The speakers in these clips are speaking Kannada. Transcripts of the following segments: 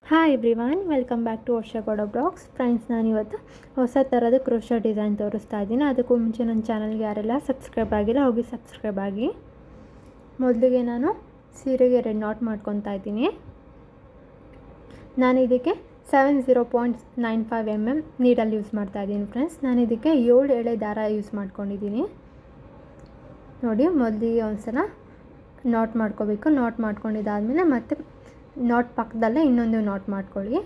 Hi everyone, welcome back to Varsha Gowda blogs. Friends, ನಾನಿವತ್ತು ಹೊಸ ಥರದ ಕ್ರೋಶೋ ಡಿಸೈನ್ ತೋರಿಸ್ತಾ ಇದ್ದೀನಿ. ಅದಕ್ಕೂ ಮುಂಚೆ ನನ್ನ ಚಾನಲ್ಗೆ ಯಾರೆಲ್ಲ ಸಬ್ಸ್ಕ್ರೈಬ್ ಆಗಿಲ್ಲ ಹೋಗಿ ಸಬ್ಸ್ಕ್ರೈಬ್ ಆಗಿ. ಮೊದಲಿಗೆ ನಾನು ಸೀರೆಗೆ ರೆಡ್ ನಾಟ್ ಮಾಡ್ಕೊತಾ ಇದ್ದೀನಿ. ನಾನು ಇದಕ್ಕೆ 70.95 mm ನೀಡಲ್ಲಿ ಯೂಸ್ ಮಾಡ್ತಾ ಇದ್ದೀನಿ. ಫ್ರೆಂಡ್ಸ್, ನಾನು ಇದಕ್ಕೆ 7 ಎಳೆ ದಾರ ಯೂಸ್ ಮಾಡ್ಕೊಂಡಿದ್ದೀನಿ. ನೋಡಿ, ಮೊದಲಿಗೆ ಒಂದ್ಸಲ ನಾಟ್ ಮಾಡ್ಕೋಬೇಕು. ನಾಟ್ ಮಾಡ್ಕೊಂಡಿದ್ದಾದಮೇಲೆ ಮತ್ತೆ ನಾಟ್ ಪಕ್ಕದಲ್ಲೇ ಇನ್ನೊಂದು ನಾಟ್ ಮಾಡ್ಕೊಳ್ಳಿ.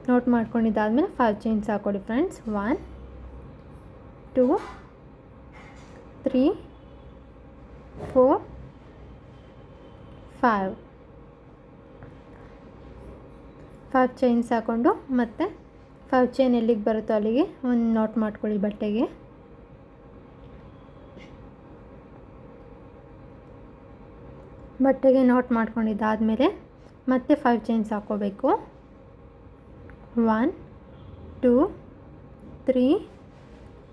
ನಾಟ್ ಮಾಡ್ಕೊಂಡಿದ್ದಾದಮೇಲೆ 5 ಚೈನ್ಸ್ ಹಾಕ್ಕೊಳ್ಳಿ. ಫ್ರೆಂಡ್ಸ್, 1 2 3 4 5 ಚೈನ್ಸ್ ಹಾಕ್ಕೊಂಡು ಮತ್ತೆ 5 ಚೈನ್ ಎಲ್ಲಿಗೆ ಬರುತ್ತೋ ಅಲ್ಲಿಗೆ ಒಂದು ನಾಟ್ ಮಾಡ್ಕೊಳ್ಳಿ. ಬಟ್ಟೆಗೆ ನಾಟ್ ಮಾಡ್ಕೊಂಡಿದ್ದಾದಮೇಲೆ ಮತ್ತೆ 5 ಚೈನ್ಸ್ ಹಾಕ್ಕೋಬೇಕು. 1 2 3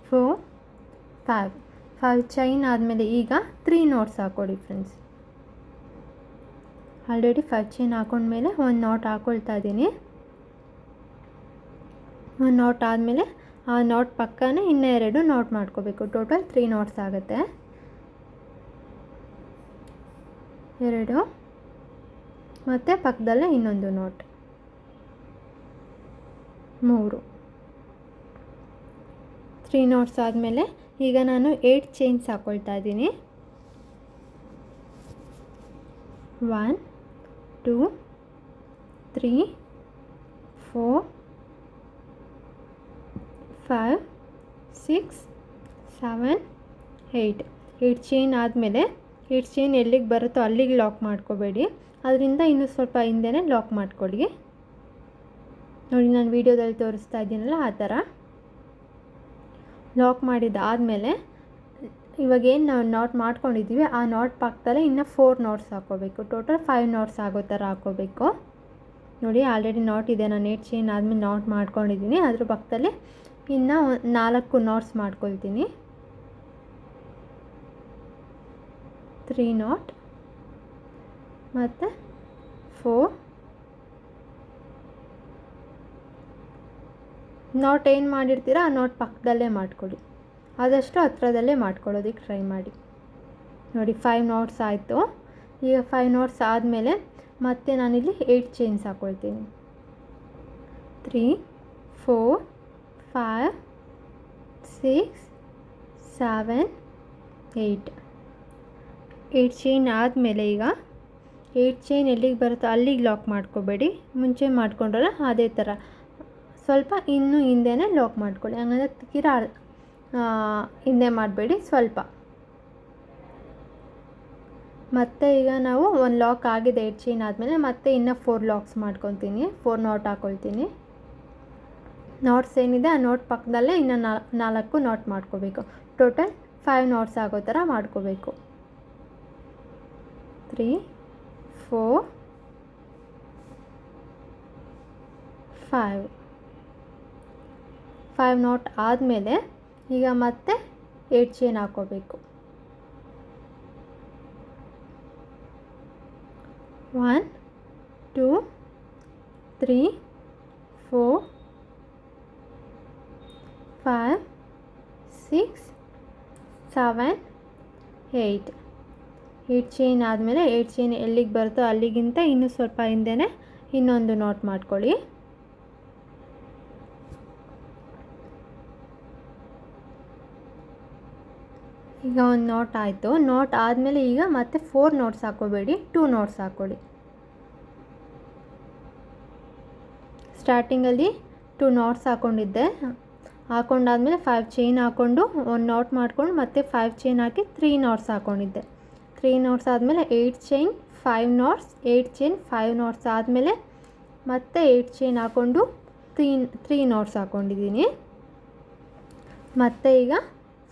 4 5 ಚೈನ್ ಆದಮೇಲೆ ಈಗ 3 ನಾಟ್ಸ್ ಹಾಕ್ಕೊಳ್ಳಿ. ಫ್ರೆಂಡ್ಸ್, ಆಲ್ರೆಡಿ 5 ಚೈನ್ ಹಾಕೊಂಡ್ಮೇಲೆ ಒಂದು ನಾಟ್ ಹಾಕ್ಕೊಳ್ತಾ ಇದ್ದೀನಿ. ಒಂದು ನಾಟ್ ಆದಮೇಲೆ ಆ ನಾಟ್ ಪಕ್ಕನೇ ಇನ್ನೂ 2 ನಾಟ್ ಮಾಡ್ಕೋಬೇಕು. ಟೋಟಲ್ 3 ನಾಟ್ಸ್ ಆಗುತ್ತೆ. 2 ಮತ್ತು ಪಕ್ಕದಲ್ಲೇ ಇನ್ನೊಂದು ನಾಟ್, 3 ನಾಟ್ಸ್ ಆದಮೇಲೆ ಈಗ ನಾನು 8 ಚೈನ್ಸ್ ಹಾಕ್ಕೊಳ್ತಾ ಇದ್ದೀನಿ. 1 2 3 4 5 6 7 8 ಚೈನ್ ಆದಮೇಲೆ 8 ಚೈನ್ ಎಲ್ಲಿಗೆ ಬರುತ್ತೋ ಅಲ್ಲಿಗೆ ಲಾಕ್ ಮಾಡ್ಕೋಬೇಡಿ. ಅದರಿಂದ ಇನ್ನೂ ಸ್ವಲ್ಪ ಹಿಂದೆನೇ ಲಾಕ್ ಮಾಡ್ಕೊಳ್ಳಿ. ನೋಡಿ, ನಾನು ವೀಡಿಯೋದಲ್ಲಿ ತೋರಿಸ್ತಾ ಇದ್ದೀನಲ್ಲ ಆ ಥರ ಲಾಕ್ ಮಾಡಿದ್ದಾದಮೇಲೆ ಇವಾಗೇನು ನಾವು ನಾಟ್ ಮಾಡ್ಕೊಂಡಿದ್ದೀವಿ ಆ ನಾಟ್ ಪಕ್ಕದಲ್ಲೇ ಇನ್ನೂ 4 ನಾಟ್ಸ್ ಹಾಕ್ಕೋಬೇಕು. ಟೋಟಲ್ 5 ನಾಟ್ಸ್ ಆಗೋ ಥರ ಹಾಕ್ಕೋಬೇಕು. ನೋಡಿ, ಆಲ್ರೆಡಿ ನಾಟ್ ಇದೆ. ನಾನು 8 ಚೈನ್ ಆದಮೇಲೆ ನಾಟ್ ಮಾಡ್ಕೊಂಡಿದ್ದೀನಿ. ಅದ್ರ ಪಕ್ಕದಲ್ಲಿ ಇನ್ನು 4 ನಾಟ್ಸ್ ಮಾಡ್ಕೊಳ್ತೀನಿ. 3 ನಾಟ್ ಮತ್ತು 4 ನಾಟ್ ಏನು ಮಾಡಿರ್ತೀರ ಆ ನಾಟ್ ಪಕ್ಕದಲ್ಲೇ ಮಾಡ್ಕೊಳ್ಳಿ. ಆದಷ್ಟು ಹತ್ರದಲ್ಲೇ ಮಾಡ್ಕೊಳ್ಳೋದಕ್ಕೆ ಟ್ರೈ ಮಾಡಿ. ನೋಡಿ, 5 ನಾಟ್ಸ್ ಆಯಿತು. ಈಗ 5 ನಾಟ್ಸ್ ಆದಮೇಲೆ ಮತ್ತೆ ನಾನಿಲ್ಲಿ 8 ಚೈನ್ಸ್ ಹಾಕ್ಕೊಳ್ತೀನಿ. 3 4 5 6 7 8 ಚೈನ್ ಆದಮೇಲೆ ಈಗ 8 ಚೈನ್ ಎಲ್ಲಿಗೆ ಬರುತ್ತೋ ಅಲ್ಲಿಗೆ ಲಾಕ್ ಮಾಡ್ಕೋಬೇಡಿ. ಮುಂಚೆ ಮಾಡ್ಕೊಂಡ್ರಲ್ಲ ಅದೇ ಥರ ಸ್ವಲ್ಪ ಇನ್ನೂ ಹಿಂದೆನೇ ಲಾಕ್ ಮಾಡ್ಕೊಳ್ಳಿ. ಹಂಗಂದರೆ ತೀರಾ ಹಿಂದೆ ಮಾಡಬೇಡಿ, ಸ್ವಲ್ಪ. ಮತ್ತು ಈಗ ನಾವು ಒಂದು ಲಾಕ್ ಆಗಿದೆ 8 ಚೈನ್ ಆದಮೇಲೆ ಮತ್ತೆ ಇನ್ನೂ 4 ಲಾಕ್ಸ್ ಮಾಡ್ಕೊತೀನಿ. 4 ನಾಟ್ ಹಾಕ್ಕೊಳ್ತೀನಿ. ನಾಟ್ಸ್ ಏನಿದೆ ಆ ನಾಟ್ ಪಕ್ಕದಲ್ಲೇ ಇನ್ನೂ 4 ನಾಟ್ ಮಾಡ್ಕೋಬೇಕು. ಟೋಟಲ್ 5 ನಾಟ್ಸ್ ಆಗೋ ಥರ ಮಾಡ್ಕೋಬೇಕು. 3 4 5 ನಾಟ್ ಆದಮೇಲೆ ಈಗ ಮತ್ತೆ 8 ಚೈನ್ ಹಾಕ್ಕೋಬೇಕು. 1 2 3 4 5 6 7 8 ಚೈನ್ ಆದಮೇಲೆ 8 ಚೈನ್ ಎಲ್ಲಿಗೆ ಬರುತ್ತೋ ಅಲ್ಲಿಗಿಂತ ಇನ್ನೂ ಸ್ವಲ್ಪ ಹಿಂದೆನೇ ಇನ್ನೊಂದು ನಾಟ್ ಮಾಡ್ಕೊಳ್ಳಿ. ಈಗ ಒಂದು ನಾಟ್ ಆಯಿತು. ನಾಟ್ ಆದಮೇಲೆ ಈಗ ಮತ್ತೆ 4 ನಾಟ್ಸ್ ಹಾಕ್ಕೋಬೇಡಿ, 2 ನಾಟ್ಸ್ ಹಾಕ್ಕೊಳ್ಳಿ. ಸ್ಟಾರ್ಟಿಂಗಲ್ಲಿ 2 ನಾಟ್ಸ್ ಹಾಕ್ಕೊಂಡಿದ್ದೆ. ಹಾಕ್ಕೊಂಡಾದ್ಮೇಲೆ 5 ಚೈನ್ ಹಾಕ್ಕೊಂಡು ಒಂದು ನಾಟ್ ಮಾಡ್ಕೊಂಡು ಮತ್ತೆ 5 ಚೈನ್ ಹಾಕಿ 3 ನಾಟ್ಸ್ ಹಾಕ್ಕೊಂಡಿದ್ದೆ. 3 ನಾಟ್ಸ್ ಆದಮೇಲೆ 8 ಚೈನ್ 5 ನಾಟ್ಸ್ 8 ಚೈನ್ 5 ನಾಟ್ಸ್ ಆದಮೇಲೆ ಮತ್ತೆ 8 ಚೈನ್ ಹಾಕ್ಕೊಂಡು 3 ನಾಟ್ಸ್ ಹಾಕ್ಕೊಂಡಿದ್ದೀನಿ. ಮತ್ತು ಈಗ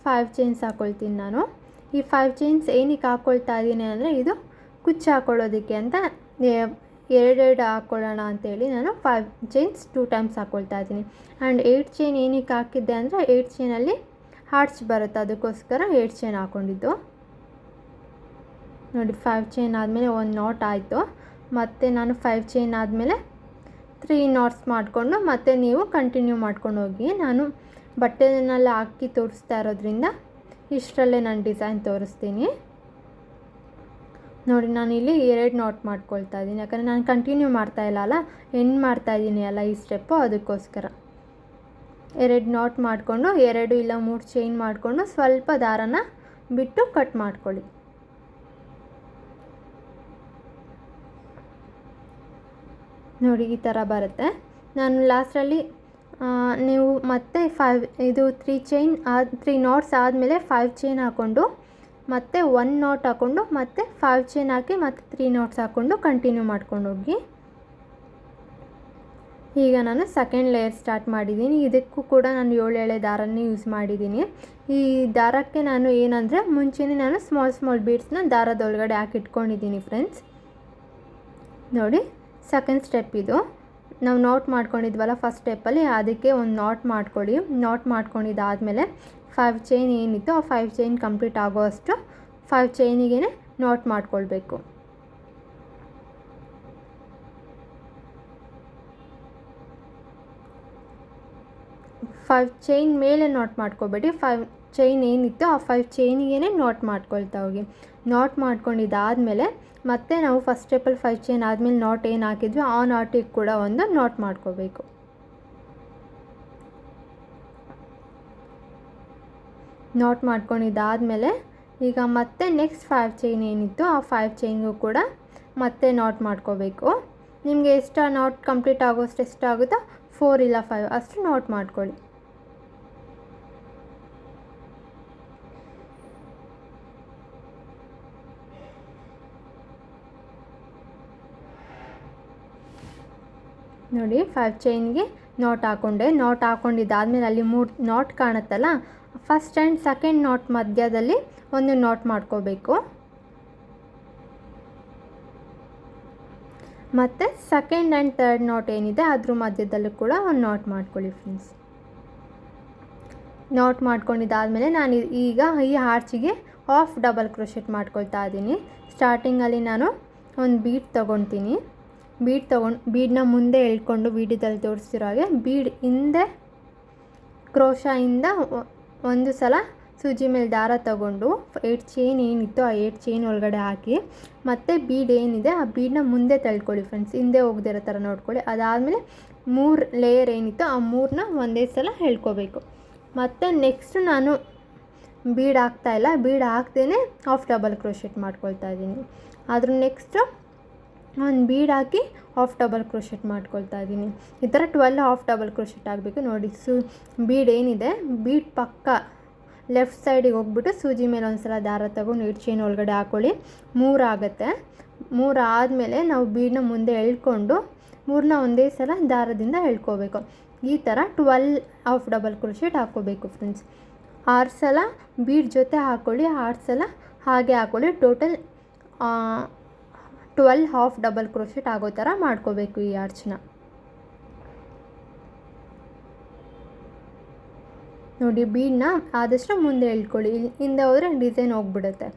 5 ಚೈನ್ಸ್ ಹಾಕ್ಕೊಳ್ತೀನಿ ನಾನು. ಈ 5 ಚೈನ್ಸ್ ಏನಕ್ಕೆ ಹಾಕ್ಕೊಳ್ತಾ ಇದ್ದೀನಿ ಅಂದರೆ ಇದು ಕುಚ್ಚು ಹಾಕ್ಕೊಳ್ಳೋದಕ್ಕೆ ಅಂತ, ಎರಡೆರಡು ಹಾಕ್ಕೊಳ್ಳೋಣ ಅಂತೇಳಿ ನಾನು 5 ಚೈನ್ಸ್ 2 ಟೈಮ್ಸ್ ಹಾಕ್ಕೊಳ್ತಾ ಇದ್ದೀನಿ. ಆ್ಯಂಡ್ 8 ಚೈನ್ ಏನಕ್ಕೆ ಹಾಕಿದ್ದೆ ಅಂದರೆ 8 ಚೈನಲ್ಲಿ ಹಾರ್ಟ್ಸ್ ಬರುತ್ತೆ, ಅದಕ್ಕೋಸ್ಕರ 8 ಚೈನ್ ಹಾಕ್ಕೊಂಡಿದ್ದು. ನೋಡಿ 5 ಚೈನ್ ಆದಮೇಲೆ ಒಂದು ನಾಟ್ ಆಯಿತು. ಮತ್ತೆ ನಾನು 5 ಚೈನ್ ಆದಮೇಲೆ 3 ನಾಟ್ಸ್ ಮಾಡಿಕೊಂಡು ಮತ್ತೆ ನೀವು ಕಂಟಿನ್ಯೂ ಮಾಡ್ಕೊಂಡು ಹೋಗಿ. ನಾನು ಬಟ್ಟೆನೆಲ್ಲ ಹಾಕಿ ತೋರಿಸ್ತಾ ಇರೋದ್ರಿಂದ ಇಷ್ಟರಲ್ಲೇ ನಾನು ಡಿಸೈನ್ ತೋರಿಸ್ತೀನಿ ನೋಡಿ. ನಾನಿಲ್ಲಿ 2 ನಾಟ್ ಮಾಡ್ಕೊಳ್ತಾ ಇದ್ದೀನಿ, ಯಾಕಂದರೆ ನಾನು ಕಂಟಿನ್ಯೂ ಮಾಡ್ತಾಯಿಲ್ಲ ಅಲ್ಲ, ಎಂಡ್ ಮಾಡ್ತಾಯಿದ್ದೀನಿ ಅಲ್ಲ ಈ ಸ್ಟೆಪ್ಪು, ಅದಕ್ಕೋಸ್ಕರ 2 ನಾಟ್ ಮಾಡಿಕೊಂಡು 2 ಇಲ್ಲ 3 ಚೈನ್ ಮಾಡಿಕೊಂಡು ಸ್ವಲ್ಪ ದಾರನ ಬಿಟ್ಟು ಕಟ್ ಮಾಡ್ಕೊಳ್ಳಿ. ನೋಡಿ ಈ ಥರ ಬರುತ್ತೆ. ನಾನು ಲಾಸ್ಟಲ್ಲಿ ನೀವು ಮತ್ತೆ 3 ನಾಟ್ಸ್ ಆದಮೇಲೆ 5 ಚೈನ್ ಹಾಕ್ಕೊಂಡು ಮತ್ತೆ 1 ನಾಟ್ ಹಾಕ್ಕೊಂಡು ಮತ್ತೆ 5 ಚೈನ್ ಹಾಕಿ ಮತ್ತೆ 3 ನಾಟ್ಸ್ ಹಾಕ್ಕೊಂಡು ಕಂಟಿನ್ಯೂ ಮಾಡ್ಕೊಂಡು ಹೋಗಿ. ಈಗ ನಾನು ಸೆಕೆಂಡ್ ಲೇಯರ್ ಸ್ಟಾರ್ಟ್ ಮಾಡಿದ್ದೀನಿ. ಇದಕ್ಕೂ ಕೂಡ ನಾನು 7 ಎಳೆ ದಾರನೇ ಯೂಸ್ ಮಾಡಿದ್ದೀನಿ. ಈ ದಾರಕ್ಕೆ ನಾನು ಏನಂದರೆ ಮುಂಚೆನೇ ನಾನು ಸ್ಮಾಲ್ ಬೀಡ್ಸ್ನ ದಾರದೊಳಗಡೆ ಹಾಕಿಟ್ಕೊಂಡಿದ್ದೀನಿ ಫ್ರೆಂಡ್ಸ್. ನೋಡಿ ಸೆಕೆಂಡ್ ಸ್ಟೆಪ್ ಇದು. ನಾವು ನಾಟ್ ಮಾಡ್ಕೊಂಡಿದ್ವಲ್ಲ ಫಸ್ಟ್ ಸ್ಟೆಪ್ಪಲ್ಲಿ, ಅದಕ್ಕೆ ಒಂದು ನಾಟ್ ಮಾಡ್ಕೊಳ್ಳಿ. ನಾಟ್ ಮಾಡ್ಕೊಂಡಿದ್ದಾದಮೇಲೆ 5 ಚೈನ್ ಏನಿತ್ತು ಆ 5 ಚೈನ್ ಕಂಪ್ಲೀಟ್ ಆಗೋಷ್ಟು 5 ಚೈನಿಗೆ ನಾಟ್ ಮಾಡ್ಕೊಳ್ಬೇಕು. ಫೈವ್ ಚೈನ್ ಮೇಲೆ ನಾಟ್ ಮಾಡ್ಕೋಬೇಡಿ. 5 ಚೈನ್ ಏನಿತ್ತು ಆ 5 ಚೈನಿಗೆ ನಾಟ್ ಮಾಡ್ಕೊಳ್ತಾ ಹೋಗಿ. ನಾಟ್ ಮಾಡ್ಕೊಂಡಿದ್ದಾದಮೇಲೆ ಮತ್ತೆ ನಾವು ಫಸ್ಟ್ ಸ್ಟೆಪ್ಪಲ್ಲಿ 5 ಚೈನ್ ಆದಮೇಲೆ ನಾಟ್ ಏನು ಹಾಕಿದ್ವಿ ಆ ನಾಟಿಗೆ ಕೂಡ ಒಂದು ನಾಟ್ ಮಾಡ್ಕೋಬೇಕು. ನಾಟ್ ಮಾಡ್ಕೊಂಡಿದ್ದಾದಮೇಲೆ ಈಗ ಮತ್ತೆ ನೆಕ್ಸ್ಟ್ 5 ಚೈನ್ ಏನಿತ್ತು ಆ 5 ಚೈನ್ಗೂ ಕೂಡ ಮತ್ತೆ ನಾಟ್ ಮಾಡ್ಕೋಬೇಕು. ನಿಮಗೆ ಎಷ್ಟು ನಾಟ್ ಕಂಪ್ಲೀಟ್ ಆಗೋಷ್ಟು ಎಷ್ಟಾಗುತ್ತೋ 4 ಇಲ್ಲ 5 ಅಷ್ಟು ನಾಟ್ ಮಾಡ್ಕೊಳ್ಳಿ. ನೋಡಿ 5 ಚೈನ್ಗೆ ನಾಟ್ ಹಾಕ್ಕೊಂಡೆ. ನಾಟ್ ಹಾಕ್ಕೊಂಡಿದ್ದಾದಮೇಲೆ ಅಲ್ಲಿ 3 ನಾಟ್ ಕಾಣುತ್ತಲ್ಲ, ಫಸ್ಟ್ ಆ್ಯಂಡ್ ಸೆಕೆಂಡ್ ನಾಟ್ ಮಧ್ಯದಲ್ಲಿ ಒಂದು ನಾಟ್ ಮಾಡ್ಕೋಬೇಕು. ಮತ್ತು ಸೆಕೆಂಡ್ ಆ್ಯಂಡ್ ಥರ್ಡ್ ನಾಟ್ ಏನಿದೆ ಅದ್ರ ಮಧ್ಯದಲ್ಲೂ ಕೂಡ ಒಂದು ನಾಟ್ ಮಾಡ್ಕೊಳ್ಳಿ ಫ್ರೆಂಡ್ಸ್. ನಾಟ್ ಮಾಡ್ಕೊಂಡಿದ್ದಾದಮೇಲೆ ನಾನು ಈಗ ಈ ಆರ್ಚಿಗೆ ಹಾಫ್ ಡಬಲ್ ಕ್ರೋಶೆಟ್ ಮಾಡ್ಕೊಳ್ತಾ ಇದ್ದೀನಿ. ಸ್ಟಾರ್ಟಿಂಗಲ್ಲಿ ನಾನು ಒಂದು ಬೀಡ್ ತೊಗೊಳ್ತೀನಿ. ಬೀಡನ್ನ ಮುಂದೆ ಎಳ್ಕೊಂಡು ವೀಡಿಯೋದಲ್ಲಿ ತೋರಿಸ್ತಿರೋ ಹಾಗೆ ಬೀಡ್ ಹಿಂದೆ ಕ್ರೋಶಾಯಿಂದ ಒಂದು ಸಲ ಸೂಜಿ ಮೇಲೆ ದಾರ ತಗೊಂಡು 8 ಚೈನ್ ಏನಿತ್ತು ಆ 8 ಚೈನ್ ಒಳಗಡೆ ಹಾಕಿ ಮತ್ತು ಬೀಡ್ ಏನಿದೆ ಆ ಬೀಡನ್ನ ಮುಂದೆ ತಳ್ಕೊಳ್ಳಿ ಫ್ರೆಂಡ್ಸ್, ಹಿಂದೆ ಹೋಗದಿರೋ ಥರ ನೋಡ್ಕೊಳ್ಳಿ. ಅದಾದಮೇಲೆ 3 ಲೇಯರ್ ಏನಿತ್ತು ಆ 3ನ ಒಂದೇ ಸಲ ಎಳ್ಕೋಬೇಕು. ಮತ್ತು ನೆಕ್ಸ್ಟ್ ನಾನು ಬೀಡ್ ಹಾಕ್ತಾಯಿಲ್ಲ, ಬೀಡ್ ಹಾಕ್ದೇ ಹಾಫ್ ಡಬಲ್ ಕ್ರೋಶೆಟ್ ಮಾಡ್ಕೊಳ್ತಾ ಇದ್ದೀನಿ. ಅದ್ರ ನೆಕ್ಸ್ಟು ಒಂದು ಬೀಡ್ ಹಾಕಿ ಹಾಫ್ ಡಬಲ್ ಕ್ರೋಶೆಟ್ ಮಾಡ್ಕೊಳ್ತಾ ಇದ್ದೀನಿ. ಈ ಥರ 12 ಹಾಫ್ ಡಬಲ್ ಕ್ರೋಶೆಟ್ ಆಗಬೇಕು. ನೋಡಿ ಬೀಡ್ ಏನಿದೆ ಬೀಡ್ ಪಕ್ಕ ಲೆಫ್ಟ್ ಸೈಡಿಗೆ ಹೋಗ್ಬಿಟ್ಟು ಸೂಜಿ ಮೇಲೆ ಒಂದು ಸಲ ದಾರ ತಗೊಂಡು 8 ಚೈನ್ ಒಳಗಡೆ ಹಾಕ್ಕೊಳ್ಳಿ. 3 ಆಗುತ್ತೆ. 3 ಆದಮೇಲೆ ನಾವು ಬೀಡನ್ನ ಮುಂದೆ ಎಳ್ಕೊಂಡು 3ನ ಒಂದೇ ಸಲ ದಾರದಿಂದ ಎಳ್ಕೋಬೇಕು. ಈ ಥರ 12 ಹಾಫ್ ಡಬಲ್ ಕ್ರೋಶೆಟ್ ಹಾಕ್ಕೋಬೇಕು ಫ್ರೆಂಡ್ಸ್. 6 ಸಲ ಬೀಡ್ ಜೊತೆ ಹಾಕ್ಕೊಳ್ಳಿ, 6 ಸಲ ಹಾಗೆ ಹಾಕ್ಕೊಳ್ಳಿ. ಟೋಟಲ್ 12 ಹಾಫ್ ಡಬಲ್ ಕ್ರೋಶೆಟ್ ಆಗೋ ಥರ ಮಾಡ್ಕೋಬೇಕು ಈ ಆರ್ಚ್ನ. ನೋಡಿ ಬೀಡನ್ನ ಆದಷ್ಟು ಮುಂದೆ ಎಳ್ಕೊಳ್ಳಿ, ಹಿಂದೆ ಹೋದರೆ ಡಿಸೈನ್ ಹೋಗ್ಬಿಡುತ್ತೆ,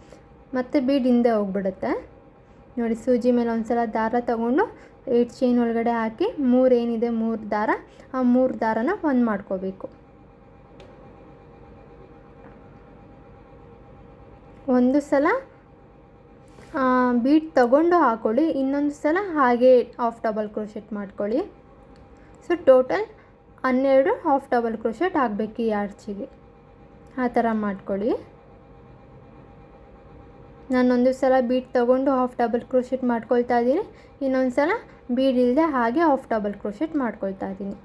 ಮತ್ತು ಬೀಡ್ ಹಿಂದೆ ಹೋಗ್ಬಿಡುತ್ತೆ. ನೋಡಿ ಸೂಜಿ ಮೇಲೆ ಒಂದು ಸಲ ದಾರ ತಗೊಂಡು 8 ಚೈನ್ ಒಳಗಡೆ ಹಾಕಿ 3 ಏನಿದೆ 3 ದಾರ ಆ 3 ದಾರನ ಒಂದು ಮಾಡ್ಕೋಬೇಕು. ಒಂದು ಸಲ ಬೀಡ್ ತಗೊಂಡು ಹಾಕ್ಕೊಳ್ಳಿ, ಇನ್ನೊಂದು ಸಲ ಹಾಗೆ ಹಾಫ್ ಡಬಲ್ ಕ್ರೋಶೆಟ್ ಮಾಡ್ಕೊಳ್ಳಿ. So total 12 half double crochet ಆಗಬೇಕು ಈ ಆರ್ಚಿಗೆ. ಆ ಥರ ಮಾಡ್ಕೊಳ್ಳಿ. ನಾನೊಂದು ಸಲ ಬೀಡ್ ತಗೊಂಡು ಹಾಫ್ ಡಬಲ್ ಕ್ರೋಶೆಟ್ ಮಾಡ್ಕೊಳ್ತಾ ಇದ್ದೀನಿ, ಇನ್ನೊಂದು ಸಲ ಬೀಡ್ ಇಲ್ಲದೆ ಹಾಗೆ ಹಾಫ್ ಡಬಲ್ ಕ್ರೋಶೆಟ್ ಮಾಡ್ಕೊಳ್ತಾ ಇದ್ದೀನಿ.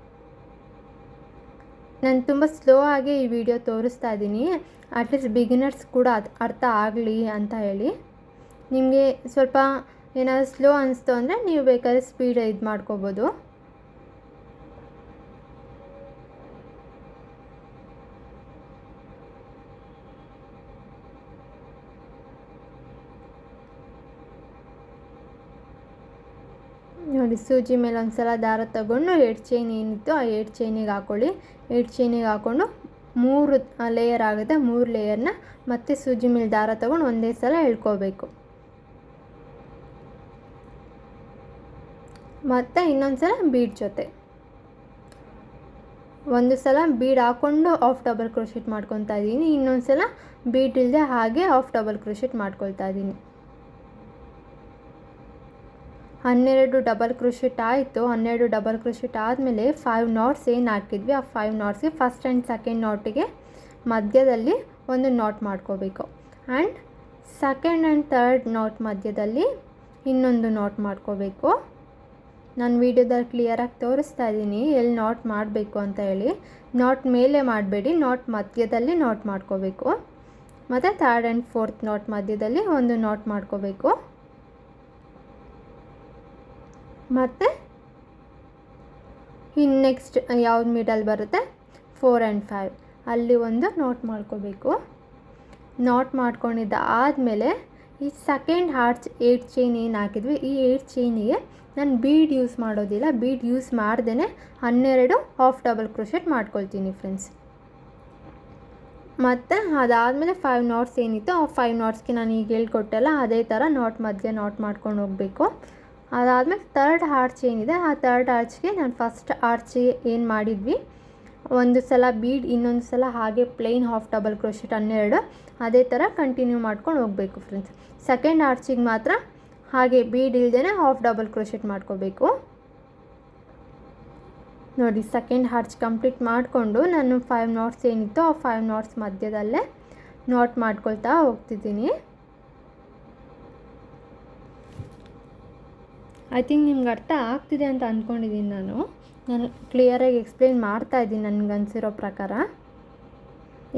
ನಾನು ತುಂಬ ಸ್ಲೋ ಆಗಿ ಈ ವಿಡಿಯೋ ತೋರಿಸ್ತಾ ಇದ್ದೀನಿ, ಅಟ್ಲೀಸ್ಟ್ ಬಿಗಿನರ್ಸ್ ಕೂಡ ಅರ್ಥ ಆಗಲಿ ಅಂತ ಹೇಳಿ. ನಿಮಗೆ ಸ್ವಲ್ಪ ಏನಾದರೂ ಸ್ಲೋ ಅನಿಸ್ತು ಅಂದರೆ ನೀವು ಬೇಕಾದ್ರೆ ಸ್ಪೀಡ್ ಇದು ಮಾಡ್ಕೋಬೋದು. ನೋಡಿ ಸೂಜಿ ಮೇಲೆ ಒಂದು ಸಲ ದಾರ ತಗೊಂಡು 8 ಚೈನ್ ಏನಿತ್ತು ಆ 8 ಚೈನಿಗೆ ಹಾಕ್ಕೊಳ್ಳಿ. 8 ಚೈನಿಗೆ ಹಾಕ್ಕೊಂಡು 3 ಲೇಯರ್ ಆಗುತ್ತೆ. 3 ಲೇಯರ್ನ ಮತ್ತೆ ಸೂಜಿ ಮೇಲೆ ದಾರ ತಗೊಂಡು ಒಂದೇ ಸಲ ಎಳ್ಕೋಬೇಕು. ಮತ್ತು ಇನ್ನೊಂದು ಸಲ ಬೀಡ್ ಜೊತೆ ಒಂದು ಸಲ ಬೀಡ್ ಹಾಕ್ಕೊಂಡು ಆಫ್ ಡಬಲ್ ಕ್ರೋಶೆಟ್ ಮಾಡ್ಕೊತಾ ಇದ್ದೀನಿ, ಇನ್ನೊಂದು ಸಲ ಬೀಡ್ ಇಲ್ಲದೆ ಹಾಗೆ ಆಫ್ ಡಬಲ್ ಕ್ರೋಶೆಟ್ ಮಾಡ್ಕೊಳ್ತಾ ಇದ್ದೀನಿ. 12 ಡಬಲ್ ಕ್ರೋಶೆಟ್ ಆಯಿತು. 12 ಡಬಲ್ ಕ್ರೋಶೆಟ್ ಆದಮೇಲೆ 5 ನಾಟ್ಸ್ ಏನು ಹಾಕಿದ್ವಿ ಆ 5 ನಾಟ್ಸ್ಗೆ ಫಸ್ಟ್ ಆ್ಯಂಡ್ ಸೆಕೆಂಡ್ ನಾಟಿಗೆ ಮಧ್ಯದಲ್ಲಿ ಒಂದು ನಾಟ್ ಮಾಡ್ಕೋಬೇಕು. And second and third not ಮಧ್ಯದಲ್ಲಿ ಇನ್ನೊಂದು ನಾಟ್ ಮಾಡ್ಕೋಬೇಕು. ನಾನು ವೀಡಿಯೋದಲ್ಲಿ ಕ್ಲಿಯರಾಗಿ ತೋರಿಸ್ತಾ ಇದ್ದೀನಿ ಎಲ್ಲಿ ನಾಟ್ ಮಾಡಬೇಕು ಅಂತ ಹೇಳಿ. ನಾಟ್ ಮೇಲೆ ಮಾಡಬೇಡಿ, ನಾಟ್ ಮಧ್ಯದಲ್ಲಿ ನಾಟ್ ಮಾಡ್ಕೋಬೇಕು. ಮತ್ತು ಥರ್ಡ್ ಆ್ಯಂಡ್ ಫೋರ್ತ್ ನಾಟ್ ಮಧ್ಯದಲ್ಲಿ ಒಂದು ನಾಟ್ ಮಾಡ್ಕೋಬೇಕು. ಮತ್ತು ಇನ್ನು ನೆಕ್ಸ್ಟ್ ಯಾವ್ದು ಮಿಡಲ್ ಬರುತ್ತೆ 4 ಆ್ಯಂಡ್ 5 ಅಲ್ಲಿ ಒಂದು ನಾಟ್ ಮಾಡ್ಕೋಬೇಕು. ನಾಟ್ ಮಾಡ್ಕೊಂಡಿದ್ದ ಆದಮೇಲೆ ಈ ಸೆಕೆಂಡ್ ಆರ್ಚ್ 8 ಚೈನ್ ಏನು ಹಾಕಿದ್ವಿ ಈ 8 ಚೈನಿಗೆ ನಾನು ಬೀಡ್ ಯೂಸ್ ಮಾಡೋದಿಲ್ಲ, ಬೀಡ್ ಯೂಸ್ ಮಾಡ್ದೇ 12 ಹಾಫ್ ಡಬಲ್ ಕ್ರೋಶೆಟ್ ಮಾಡ್ಕೊಳ್ತೀನಿ ಫ್ರೆಂಡ್ಸ್. ಮತ್ತು ಅದಾದಮೇಲೆ 5 ನಾಟ್ಸ್ ಏನಿತ್ತು ಆ 5 ನಾಟ್ಸ್ಗೆ ನಾನು ಈಗ ಹೇಳ್ಕೊಟ್ಟೆಲ್ಲ ಅದೇ ಥರ ನಾಟ್ ಮಧ್ಯೆ ನಾಟ್ ಮಾಡ್ಕೊಂಡು ಹೋಗಬೇಕು. ಅದಾದಮೇಲೆ ಥರ್ಡ್ ಆರ್ಚ್ ಏನಿದೆ ಆ ಥರ್ಡ್ ಆರ್ಚ್ಗೆ ನಾನು ಫಸ್ಟ್ ಆರ್ಚಿಗೆ ಏನು ಮಾಡಿದ್ವಿ ಒಂದು ಸಲ ಬೀಡ್, ಇನ್ನೊಂದು ಸಲ ಹಾಗೆ ಪ್ಲೇನ್ ಹಾಫ್ ಡಬಲ್ ಕ್ರೋಶೆಟ್ 12 ಅದೇ ಥರ ಕಂಟಿನ್ಯೂ ಮಾಡ್ಕೊಂಡು ಹೋಗಬೇಕು ಫ್ರೆಂಡ್ಸ್. ಸೆಕೆಂಡ್ ಆರ್ಚಿಗೆ ಮಾತ್ರ ಹಾಗೆ ಬೀಡ್ ಇಲ್ಲದೇ ಹಾಫ್ ಡಬಲ್ ಕ್ರೋಶೆಟ್ ಮಾಡ್ಕೋಬೇಕು. ನೋಡಿ ಸೆಕೆಂಡ್ ಆರ್ಚ್ ಕಂಪ್ಲೀಟ್ ಮಾಡಿಕೊಂಡು ನಾನು 5 ನಾಟ್ಸ್ ಏನಿತ್ತು ಆ 5 ನಾಟ್ಸ್ ಮಧ್ಯದಲ್ಲೇ ನಾಟ್ ಮಾಡ್ಕೊಳ್ತಾ ಹೋಗ್ತಿದ್ದೀನಿ. ಐ ಥಿಂಕ್ ನಿಮ್ಗೆ ಅರ್ಥ ಆಗ್ತಿದೆ ಅಂತ ಅಂದ್ಕೊಂಡಿದ್ದೀನಿ. ನಾನು ಕ್ಲಿಯರಾಗಿ ಎಕ್ಸ್ಪ್ಲೇನ್ ಮಾಡ್ತಾಯಿದ್ದೀನಿ ನನಗೆ ಅನಿಸಿರೋ ಪ್ರಕಾರ.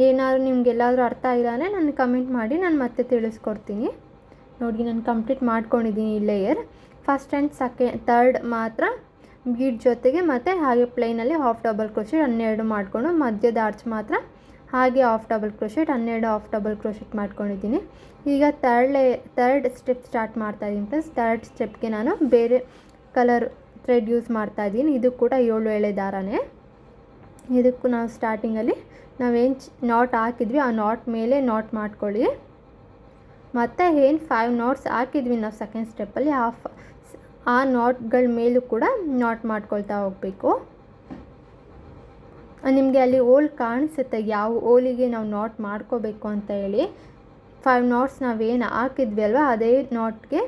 ಏನಾದರೂ ನಿಮಗೆಲ್ಲಾದರೂ ಅರ್ಥ ಇಲ್ಲ ಅಂದರೆ ನನಗೆ ಕಮೆಂಟ್ ಮಾಡಿ ನಾನು ಮತ್ತೆ ತಿಳಿಸ್ಕೊಡ್ತೀನಿ. ನೋಡಿ ನಾನು ಕಂಪ್ಲೀಟ್ ಮಾಡ್ಕೊಂಡಿದ್ದೀನಿ ಈ ಲೇಯರ್. ಫಸ್ಟ್ ಆ್ಯಂಡ್ ಥರ್ಡ್ ಮಾತ್ರ ಬೀಡ್ ಜೊತೆಗೆ ಮತ್ತು ಹಾಗೆ ಪ್ಲೈನಲ್ಲಿ ಹಾಫ್ ಡಬಲ್ ಕ್ರೋಶೆಟ್ 12 ಮಾಡಿಕೊಂಡು ಮಧ್ಯದ ಆರ್ಚ್ ಮಾತ್ರ ಹಾಗೆ half double crochet 12 half double crochet ಮಾಡ್ಕೊಂಡಿದ್ದೀನಿ. ಈಗ ಥರ್ಡ್ ಸ್ಟೆಪ್ ಸ್ಟಾರ್ಟ್ ಮಾಡ್ತಾಯಿದ್ದೀನಿ ಫ್ರೆಂಡ್ಸ್. ಥರ್ಡ್ ಸ್ಟೆಪ್ಗೆ ನಾನು ಬೇರೆ ಕಲರ್ ಥ್ರೆಡ್ ಯೂಸ್ ಮಾಡ್ತಾಯಿದ್ದೀನಿ. ಇದು ಕೂಡ 7 ಎಳೆ ದಾರನೇ. ಇದಕ್ಕೂ ನಾವು ಸ್ಟಾರ್ಟಿಂಗಲ್ಲಿ ನಾವೇನು ನಾಟ್ ಹಾಕಿದ್ವಿ ಆ ನಾಟ್ ಮೇಲೆ ನಾಟ್ ಮಾಡ್ಕೊಳ್ಳಿ. ಮತ್ತು ಏನು 5 ನಾಟ್ಸ್ ಹಾಕಿದ್ವಿ ನಾವು ಸೆಕೆಂಡ್ ಸ್ಟೆಪ್ಪಲ್ಲಿ ಆ ನಾಟ್ಗಳ ಮೇಲೂ ಕೂಡ ನಾಟ್ ಮಾಡ್ಕೊಳ್ತಾ ಹೋಗಬೇಕು. ನಿಮಗೆ ಅಲ್ಲಿ ಹೋಲ್ ಕಾಣಿಸುತ್ತೆ ಯಾವ ಹೋಲಿಗೆ ನಾವು ನಾಟ್ ಮಾಡ್ಕೋಬೇಕು ಅಂತ ಹೇಳಿ. 5 ನಾಟ್ಸ್ ನಾವೇನು ಹಾಕಿದ್ವಿ ಅಲ್ವ ಅದೇ ನಾಟ್ಗೆ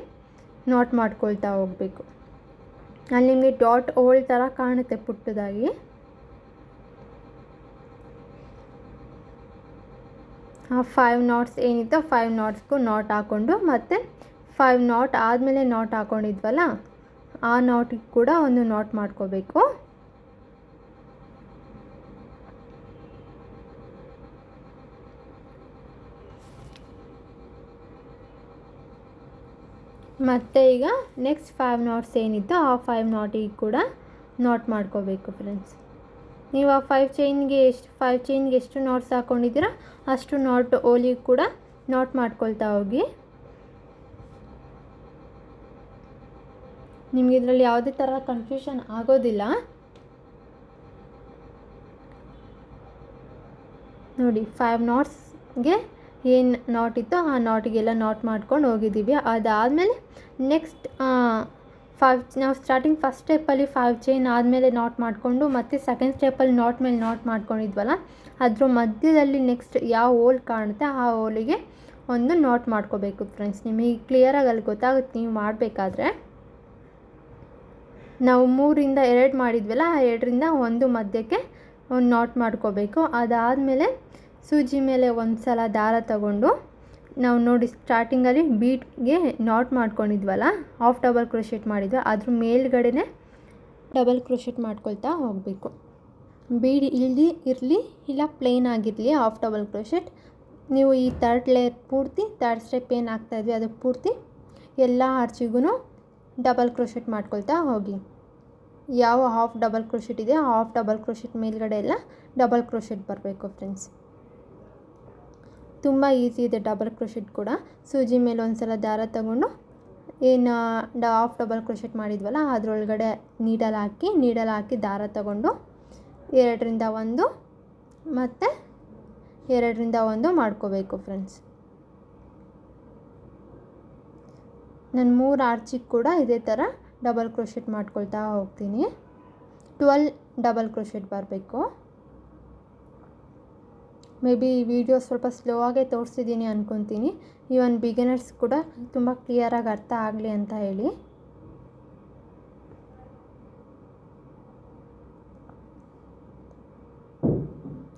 ನಾಟ್ ಮಾಡ್ಕೊಳ್ತಾ ಹೋಗಬೇಕು. ಅಲ್ಲಿ ನಿಮಗೆ ಡಾಟ್ ಹೋಲ್ ಥರ ಕಾಣುತ್ತೆ ಪುಟ್ಟದಾಗಿ. ಆ 5 ನಾಟ್ಸ್ ಏನಿತ್ತು 5 ನಾಟ್ಸ್ಗೂ ನಾಟ್ ಹಾಕ್ಕೊಂಡು ಮತ್ತು 5 ನಾಟ್ ಆದಮೇಲೆ ನಾಟ್ ಹಾಕ್ಕೊಂಡಿದ್ವಲ್ಲ ಆ ನಾಟಿಗೆ ಕೂಡ ಒಂದು ನಾಟ್ ಮಾಡ್ಕೋಬೇಕು. ಮತ್ತು ಈಗ ನೆಕ್ಸ್ಟ್ 5 ನಾಟ್ಸ್ ಏನಿತ್ತು ಆ 5 ನಾಟಿಗೆ ಕೂಡ ನಾಟ್ ಮಾಡ್ಕೋಬೇಕು ಫ್ರೆಂಡ್ಸ್. ನೀವು ಆ 5 ಚೈನ್ಗೆ ಎಷ್ಟು ನಾಟ್ಸ್ ಹಾಕ್ಕೊಂಡಿದ್ದೀರಾ ಅಷ್ಟು ನಾಟ್ ಓಲಿಗೆ ಕೂಡ ನಾಟ್ ಮಾಡ್ಕೊಳ್ತಾ ಹೋಗಿ. ನಿಮಗೆ ಇದರಲ್ಲಿ ಯಾವುದೇ ಥರ ಕನ್ಫ್ಯೂಷನ್ ಆಗೋದಿಲ್ಲ. ನೋಡಿ 5 ನಾಟ್ಸ್ಗೆ ಏನು ನಾಟ್ ಇತ್ತು ಆ ನಾಟಿಗೆಲ್ಲ ನಾಟ್ ಮಾಡ್ಕೊಂಡು ಹೋಗಿದ್ದೀವಿ. ಅದಾದಮೇಲೆ ನೆಕ್ಸ್ಟ್ 5 ನಾವು ಸ್ಟಾರ್ಟಿಂಗ್ ಫಸ್ಟ್ ಸ್ಟೆಪ್ಪಲ್ಲಿ 5 ಚೈನ್ ಆದಮೇಲೆ ನಾಟ್ ಮಾಡಿಕೊಂಡು ಮತ್ತು ಸೆಕೆಂಡ್ ಸ್ಟೆಪ್ಪಲ್ಲಿ ನಾಟ್ ಮೇಲೆ ನಾಟ್ ಮಾಡ್ಕೊಂಡಿದ್ವಲ್ಲ ಅದ್ರ ಮಧ್ಯದಲ್ಲಿ ನೆಕ್ಸ್ಟ್ ಯಾವ ಹೋಲ್ ಕಾಣುತ್ತೆ ಆ ಹೋಲಿಗೆ ಒಂದು ನಾಟ್ ಮಾಡ್ಕೋಬೇಕು ಫ್ರೆಂಡ್ಸ್. ನಿಮಗೆ ಕ್ಲಿಯರಾಗಿ ಅಲ್ಲಿ ಗೊತ್ತಾಗುತ್ತೆ ನೀವು ಮಾಡಬೇಕಾದ್ರೆ. ನಾವು 3ರಿಂದ 2 ಮಾಡಿದ್ವಲ್ಲ ಆ 2ರಿಂದ 1 ಮಧ್ಯಕ್ಕೆ ಒಂದು ನಾಟ್ ಮಾಡ್ಕೋಬೇಕು. ಅದಾದಮೇಲೆ ಸೂಜಿ ಮೇಲೆ ಒಂದು ಸಲ ದಾರ ತಗೊಂಡು ನಾವು ನೋಡಿ ಸ್ಟಾರ್ಟಿಂಗಲ್ಲಿ ಬೀಟ್ಗೆ ನಾಟ್ ಮಾಡ್ಕೊಂಡಿದ್ವಲ್ಲ ಹಾಫ್ ಡಬಲ್ ಕ್ರೋಶೆಟ್ ಮಾಡಿದ್ವಿ ಅದ್ರ ಮೇಲ್ಗಡೆನೇ ಡಬಲ್ ಕ್ರೋಶೆಟ್ ಮಾಡ್ಕೊಳ್ತಾ ಹೋಗಬೇಕು. ಬೀಡ್ ಇರಲಿ ಇಲ್ಲ ಪ್ಲೇನ್ ಆಗಿರಲಿ ಹಾಫ್ ಡಬಲ್ ಕ್ರೋಶೆಟ್ ನೀವು ಈ ಥರ್ಡ್ ಲೇಯರ್ ಪೂರ್ತಿ ಥರ್ಡ್ ಸ್ಟೆಪ್ ಏನು ಹಾಕ್ತಾಯಿದ್ವಿ ಅದಕ್ಕೆ ಪೂರ್ತಿ ಎಲ್ಲ ಆರ್ಚಿಗೂ ಡಬಲ್ ಕ್ರೋಶೆಟ್ ಮಾಡ್ಕೊಳ್ತಾ ಹೋಗಿ. ಯಾವ ಹಾಫ್ ಡಬಲ್ ಕ್ರೋಶೆಟ್ ಇದೆ ಆ ಹಾಫ್ ಡಬಲ್ ಕ್ರೋಶೆಟ್ ಮೇಲ್ಗಡೆ ಎಲ್ಲ ಡಬಲ್ ಕ್ರೋಶೆಟ್ ಬರಬೇಕು ಫ್ರೆಂಡ್ಸ್. ತುಂಬ ಈಸಿ ಇದೆ ಡಬಲ್ ಕ್ರೋಶೆಟ್ ಕೂಡ. ಸೂಜಿ ಮೇಲೆ ಒಂದು ಸಲ ದಾರ ತಗೊಂಡು ಏನು ಹಾಫ್ ಡಬಲ್ ಕ್ರೋಶೆಟ್ ಮಾಡಿದ್ವಲ್ಲ ಅದರೊಳಗಡೆ ನೀಡಲ್ ಹಾಕಿ ದಾರ ತಗೊಂಡು 2ರಿಂದ 1 ಮತ್ತು 2ರಿಂದ 1 ಮಾಡ್ಕೋಬೇಕು ಫ್ರೆಂಡ್ಸ್. ನಾನು 3 ಆರ್ಚಿಗೆ ಕೂಡ ಇದೇ ಥರ ಡಬಲ್ ಕ್ರೋಶೆಟ್ ಮಾಡ್ಕೊಳ್ತಾ ಹೋಗ್ತೀನಿ. 12 ಡಬಲ್ ಕ್ರೋಶೆಟ್ ಬರಬೇಕು. ಮೇ ಬಿ ಈ ವಿಡಿಯೋ ಸ್ವಲ್ಪ ಸ್ಲೋ ಆಗೇ ತೋರಿಸಿದ್ದೀನಿ ಅಂದ್ಕೊತೀನಿ. ಈವನ್ ಬಿಗಿನರ್ಸ್ ಕೂಡ ತುಂಬ ಕ್ಲಿಯರಾಗಿ ಅರ್ಥ ಆಗಲಿ ಅಂತ ಹೇಳಿ.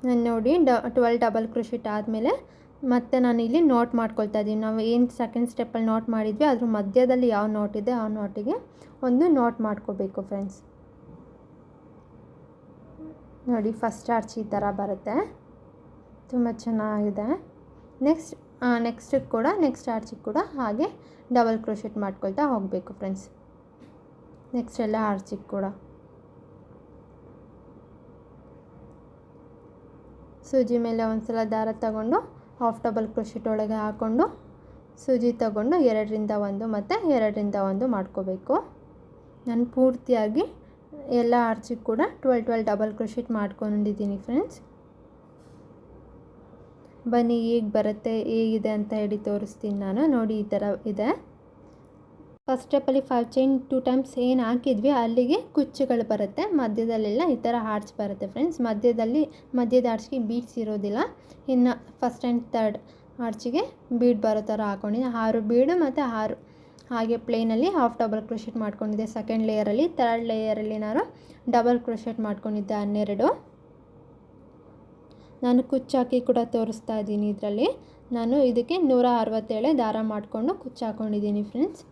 ನಾನು ನೋಡಿ 12 ಡಬಲ್ ಕ್ರೋಶೆಟ್ ಆದಮೇಲೆ ಮತ್ತೆ ನಾನು ಇಲ್ಲಿ ನೋಟ್ ಮಾಡ್ಕೊಳ್ತಾ ಇದ್ದೀನಿ. ನಾವು ಏನು ಸೆಕೆಂಡ್ ಸ್ಟೆಪ್ಪಲ್ಲಿ ನೋಟ್ ಮಾಡಿದ್ವಿ ಅದ್ರ ಮಧ್ಯದಲ್ಲಿ ಯಾವ ನೋಟ್ ಇದೆ ಆ ನೋಟಿಗೆ ಒಂದು ನೋಟ್ ಮಾಡ್ಕೋಬೇಕು ಫ್ರೆಂಡ್ಸ್. ನೋಡಿ ಫಸ್ಟ್ ಆರ್ಚ್ ಈ ಥರ ಬರುತ್ತೆ, ತುಂಬ ಚೆನ್ನಾಗಿದೆ. ನೆಕ್ಸ್ಟ್ ಆರ್ಚಿಗೆ ಕೂಡ ಹಾಗೆ ಡಬಲ್ ಕ್ರೋಶೆಟ್ ಮಾಡ್ಕೊಳ್ತಾ ಹೋಗಬೇಕು ಫ್ರೆಂಡ್ಸ್. ನೆಕ್ಸ್ಟ್ ಎಲ್ಲ ಆರ್ಚಿಗೆ ಕೂಡ ಸೂಜಿ ಮೇಲೆ ಒಂದ್ಸಲ ದಾರ ತಗೊಂಡು ಹಾಫ್ ಡಬಲ್ ಕ್ರೋಶೆಟ್ ಒಳಗೆ ಹಾಕ್ಕೊಂಡು ಸೂಜಿ ತಗೊಂಡು 2ರಿಂದ 1 ಮತ್ತು 2ರಿಂದ 1 ಮಾಡ್ಕೋಬೇಕು. ನಾನು ಪೂರ್ತಿಯಾಗಿ ಎಲ್ಲ ಆರ್ಚಿಗೆ ಕೂಡ 12 ಡಬಲ್ ಕ್ರೋಶೆಟ್ ಮಾಡ್ಕೊಂಡಿದ್ದೀನಿ ಫ್ರೆಂಡ್ಸ್. ಬನ್ನಿ ಹೇಗೆ ಬರುತ್ತೆ ಹೇಗಿದೆ ಅಂತ ಹೇಳಿ ತೋರಿಸ್ತೀನಿ ನಾನು. ನೋಡಿ ಈ ಥರ ಇದೆ. ಫಸ್ಟ್ ಸ್ಟೆಪ್ಪಲ್ಲಿ 5 ಚೈನ್ 2 ಟೈಮ್ಸ್ ಏನು ಹಾಕಿದ್ವಿ ಅಲ್ಲಿಗೆ ಕುಚ್ಚುಗಳು ಬರುತ್ತೆ. ಮಧ್ಯದಲ್ಲೆಲ್ಲ ಈ ಥರ ಆರ್ಚ್ ಬರುತ್ತೆ ಫ್ರೆಂಡ್ಸ್. ಮಧ್ಯದ ಆರ್ಚ್ಗೆ ಬೀಡ್ಸ್ ಇರೋದಿಲ್ಲ. ಇನ್ನು ಫಸ್ಟ್ ಆ್ಯಂಡ್ ಥರ್ಡ್ ಆರ್ಚಿಗೆ ಬೀಡ್ ಬರೋ ಥರ ಹಾಕ್ಕೊಂಡಿದ್ದೆ. 6 ಬೀಡು ಮತ್ತು 6 ಹಾಗೆ ಪ್ಲೇನಲ್ಲಿ ಹಾಫ್ ಡಬಲ್ ಕ್ರೋಶೆಟ್ ಮಾಡ್ಕೊಂಡಿದ್ದೆ ಸೆಕೆಂಡ್ ಲೇಯರಲ್ಲಿ. ಥರ್ಡ್ ಲೇಯರಲ್ಲಿ ನಾನು ಡಬಲ್ ಕ್ರೋಶೆಟ್ ಮಾಡ್ಕೊಂಡಿದ್ದೆ 12. ನಾನು ಕುಚ್ಚಾಕಿ ಕೂಡ ತೋರಿಸ್ತಾ ಇದ್ದೀನಿ. ಇದರಲ್ಲಿ ನಾನು ಇದಕ್ಕೆ 167 ದಾರ ಮಾಡಿಕೊಂಡು ಕುಚ್ಚು ಹಾಕ್ಕೊಂಡಿದ್ದೀನಿ ಫ್ರೆಂಡ್ಸ್.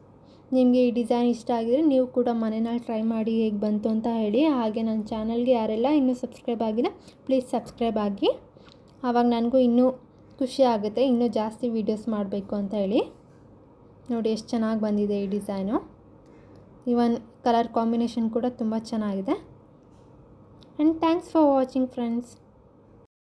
ನಿಮಗೆ ಈ ಡಿಸೈನ್ ಇಷ್ಟ ಆಗಿದರೆ ನೀವು ಕೂಡ ಮನೆಯಲ್ಲಿ ಟ್ರೈ ಮಾಡಿ ಹೇಗೆ ಬಂತು ಅಂತ ಹೇಳಿ. ಹಾಗೆ ನನ್ನ ಚಾನಲ್ಗೆ ಯಾರೆಲ್ಲ ಇನ್ನೂ ಸಬ್ಸ್ಕ್ರೈಬ್ ಆಗಿಲ್ಲ ಪ್ಲೀಸ್ ಸಬ್ಸ್ಕ್ರೈಬ್ ಆಗಿ. ಆವಾಗ ನನಗೂ ಇನ್ನೂ ಖುಷಿ ಆಗುತ್ತೆ ಇನ್ನೂ ಜಾಸ್ತಿ ವೀಡಿಯೋಸ್ ಮಾಡಬೇಕು ಅಂತ ಹೇಳಿ. ನೋಡಿ ಎಷ್ಟು ಚೆನ್ನಾಗಿ ಬಂದಿದೆ ಈ ಡಿಸೈನು. ಇವನ್ ಕಲರ್ ಕಾಂಬಿನೇಷನ್ ಕೂಡ ತುಂಬ ಚೆನ್ನಾಗಿದೆ. And thanks for watching friends.